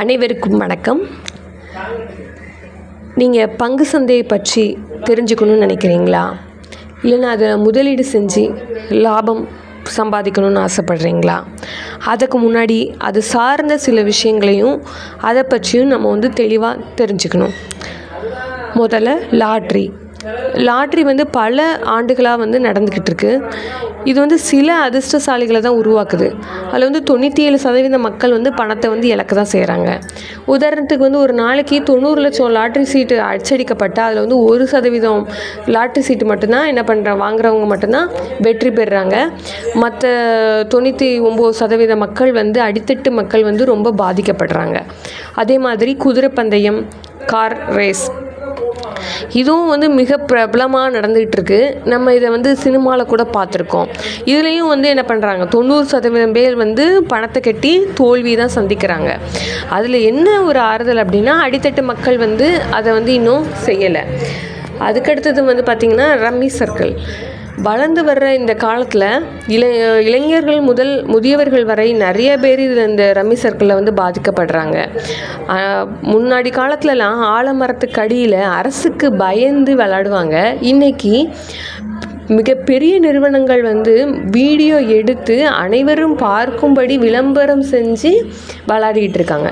அனைவருக்கும் வணக்கம். நீங்கள் பங்கு சந்தையை பற்றி தெரிஞ்சுக்கணுன்னு நினைக்கிறீங்களா? இல்லைன்னா அதை முதலீடு செஞ்சு லாபம் சம்பாதிக்கணும்னு ஆசைப்படுறீங்களா? அதுக்கு முன்னாடி அது சார்ந்த சில விஷயங்களையும் அதை பற்றியும் நம்ம தெளிவாக தெரிஞ்சுக்கணும். முதல்ல லாட்ரி பல ஆண்டுகளாக நடந்துக்கிட்டு இருக்கு. இது சில அதிர்ஷ்டசாலிகளை தான் உருவாக்குது. அதில் 97% மக்கள் பணத்தை இழக்க தான் செய்கிறாங்க. உதாரணத்துக்கு ஒரு நாளைக்கு 90 லட்சம் லாட்ரி சீட்டு அச்சடிக்கப்பட்டால் அதில் 1% லாட்ரி சீட்டு மட்டும்தான் என்ன பண்ணுறாங்க, வாங்குறவங்க மட்டும்தான் வெற்றி பெறுறாங்க. மற்ற 99% மக்கள் அடித்தட்டு மக்கள் ரொம்ப பாதிக்கப்படுறாங்க. அதே மாதிரி குதிரை பந்தயம், கார் ரேஸ், இதுவும் மிக பிரபலமாக நடந்துகிட்டு இருக்கு. நம்ம இதை சினிமாவில் கூட பார்த்துருக்கோம். இதுலேயும் என்ன பண்ணுறாங்க, 90% பேர் பணத்தை கட்டி தோல்வி தான் சந்திக்கிறாங்க. அதில் என்ன ஒரு ஆறுதல் அப்படின்னா, அடித்தட்டு மக்கள் அதை இன்னும் செய்யலை. அதுக்கடுத்தது பார்த்திங்கன்னா ரம்மி சர்க்கிள். வளர்ந்து வர்ற இந்த காலத்தில் இளைஞர்கள் முதல் முதியவர்கள் வரை நிறைய பேர் இதில் இந்த ரம்மி சர்க்கிளில் பாதிக்கப்படுறாங்க. முன்னாடி காலத்துலலாம் ஆலமரத்துக்கு அடியில் அரசுக்கு பயந்து விளையாடுவாங்க. இன்றைக்கி மிகப்பெரிய நிறுவனங்கள் வீடியோ எடுத்து அனைவரும் பார்க்கும்படி விளம்பரம் செஞ்சு விளையாடிக்கிட்டு இருக்காங்க.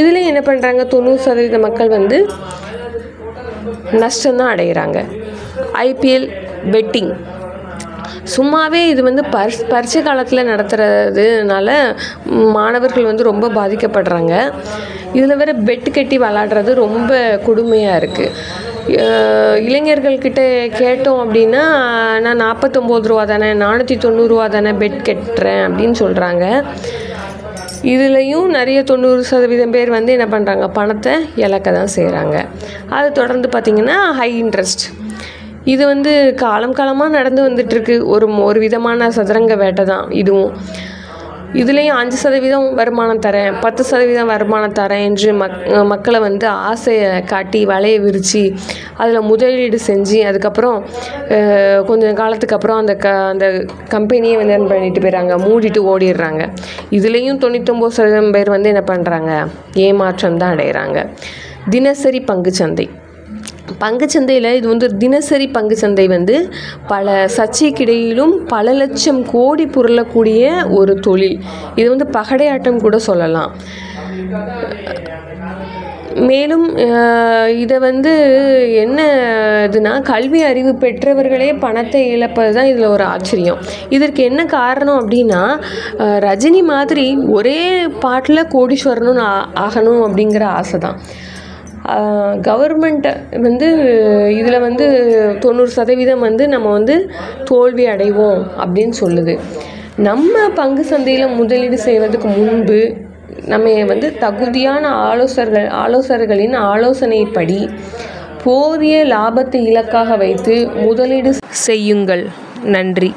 இதில் என்ன பண்ணுறாங்க, 90% மக்கள் நஷ்டம்தான் அடைகிறாங்க. ஐபிஎல் பெட்டிங் சும்மாவே இது பரீட்சை காலத்தில் நடத்துறதுனால மாணவர்கள் ரொம்ப பாதிக்கப்படுறாங்க. இதில் வேறு பெட்டு கட்டி விளாடுறது ரொம்ப கொடுமையாக இருக்குது. இளைஞர்கள்கிட்ட கேட்டோம் அப்படின்னா, நான் 49 ரூபா தானே, 490 தானே பெட் கட்டுறேன் அப்படின்னு சொல்கிறாங்க. இதுலேயும் நிறைய 90% பேர் என்ன பண்ணுறாங்க, பணத்தை இழக்க தான் செய்கிறாங்க. அது தொடர்ந்து பார்த்திங்கன்னா ஹை இன்ட்ரெஸ்ட். இது காலம் காலமாக நடந்து வந்துட்டுருக்கு. ஒரு விதமான சதுரங்க வேட்டை தான் இதுவும். இதுலேயும் 5% வருமானம் தரேன், 10% வருமானம் தரேன் என்று மக்களை ஆசையை காட்டி வலையை விரித்து அதில் முதலீடு செஞ்சு அதுக்கப்புறம் கொஞ்சம் காலத்துக்கு அப்புறம் அந்த கம்பெனியை என்ன பண்ணிட்டு போயிடுறாங்க, மூடிட்டு ஓடிடுறாங்க. இதுலேயும் 99% பேர் என்ன பண்ணுறாங்க, ஏமாற்றம் தான் அடைகிறாங்க. தினசரி பங்குச்சந்தையில் இது தினசரி பங்குச்சந்தை பல சர்ச்சைக்கிடையிலும் பல லட்சம் கோடி புரளக்கூடிய ஒரு தொழில். இது பகடையாட்டம் கூட சொல்லலாம். மேலும் இதை என்ன இதுனா, கல்வி அறிவு பெற்றவர்களே பணத்தை இழப்பது தான் இதில் ஒரு ஆச்சரியம். இதற்கு என்ன காரணம் அப்படின்னா, ரஜினி மாதிரி ஒரே பாட்டில் கோடீஸ்வரனும் ஆகணும் அப்படிங்கிற ஆசை தான். கவர்மெண்ட் இதில் 90% நம்ம தோல்வி அடைவோம் அப்படின்னு சொல்லுது. நம்ம பங்கு சந்தையில் முதலீடு செய்வதற்கு முன்பு நம்ம தகுதியான ஆலோசகர்களின் ஆலோசனைப்படி போதிய லாபத்தை இலக்காக வைத்து முதலீடு செய்யுங்கள். நன்றி.